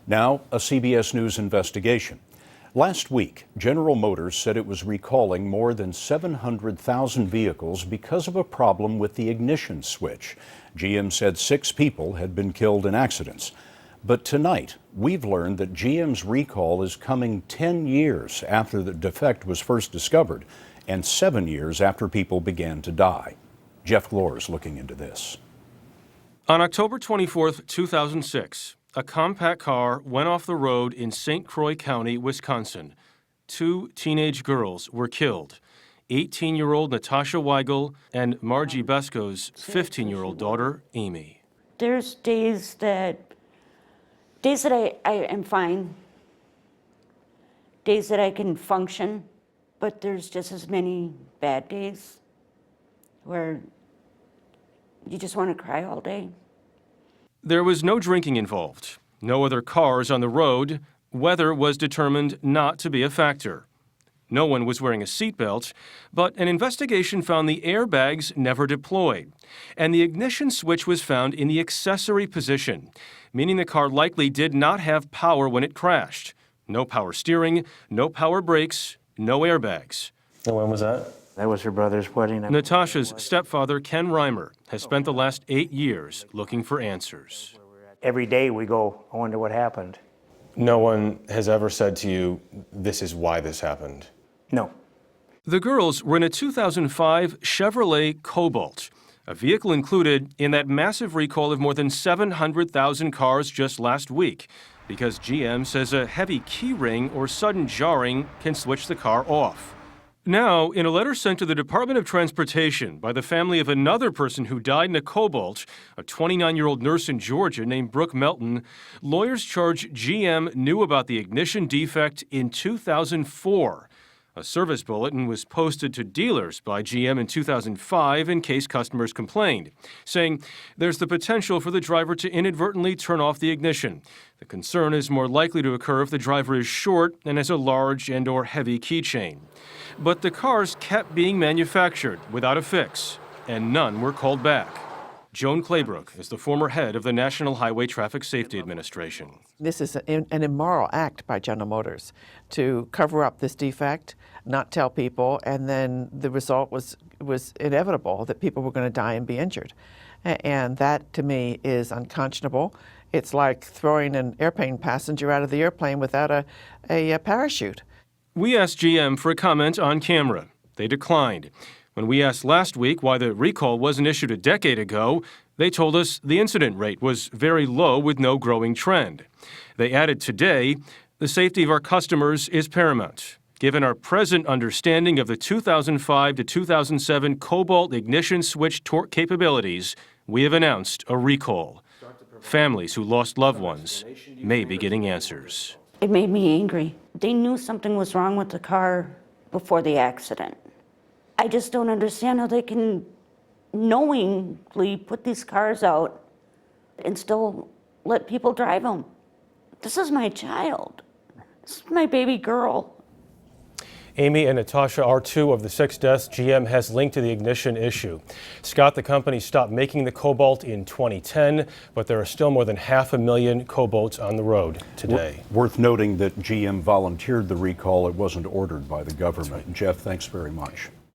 Now, a CBS News investigation. Last week, General Motors said it was recalling more than 700,000 vehicles because of a problem with the ignition switch. GM said 6 people had been killed in accidents. But tonight, we've learned that GM's recall is coming 10 years after the defect was first discovered and 7 years after people began to die. Jeff Glor is looking into this. On October 24, 2006, a compact car went off the road in St. Croix County, Wisconsin. 2 teenage girls were killed, 18-year-old Natasha Weigel and Margie Besko's 15-year-old daughter, Amy. There's days that I am fine, days that I can function, but there's just as many bad days where you just want to cry all day. There was no drinking involved, no other cars on the road. Weather was determined not to be a factor. No one was wearing a seatbelt, but an investigation found the airbags never deployed, and the ignition switch was found in the accessory position, meaning the car likely did not have power when it crashed. No power steering, no power brakes, no airbags. And when was that? That was her brother's wedding. Natasha's stepfather, Ken Reimer, has spent the last 8 years looking for answers. Every day we go, I wonder what happened. No one has ever said to you, this is why this happened? No. The girls were in a 2005 Chevrolet Cobalt, a vehicle included in that massive recall of more than 700,000 cars just last week, because GM says a heavy key ring or sudden jarring can switch the car off. Now, in a letter sent to the Department of Transportation by the family of another person who died in a Cobalt, a 29-year-old nurse in Georgia named Brooke Melton, lawyers charge GM knew about the ignition defect in 2004. A service bulletin was posted to dealers by GM in 2005 in case customers complained, saying there's the potential for the driver to inadvertently turn off the ignition. The concern is more likely to occur if the driver is short and has a large and/or heavy keychain. But the cars kept being manufactured without a fix, and none were called back. Joan Claybrook is the former head of the National Highway Traffic Safety Administration. This is an immoral act by General Motors to cover up this defect, not tell people, and then the result was inevitable that people were going to die and be injured. And that, to me, is unconscionable. It's like throwing an airplane passenger out of the airplane without a parachute. We asked GM for a comment on camera. They declined. When we asked last week why the recall wasn't issued a decade ago, they told us the incident rate was very low with no growing trend. They added today, the safety of our customers is paramount. Given our present understanding of the 2005 to 2007 Cobalt ignition switch torque capabilities, we have announced a recall. Families who lost loved ones may be getting answers. It made me angry. They knew something was wrong with the car before the accident. I just don't understand how they can knowingly put these cars out and still let people drive them. This is my child. This is my baby girl. Amy and Natasha are 2 of the 6 deaths GM has linked to the ignition issue. Scott, the company stopped making the Cobalt in 2010, but there are still more than 500,000 Cobalts on the road today. Worth noting that GM volunteered the recall. It wasn't ordered by the government. Right. Jeff, thanks very much.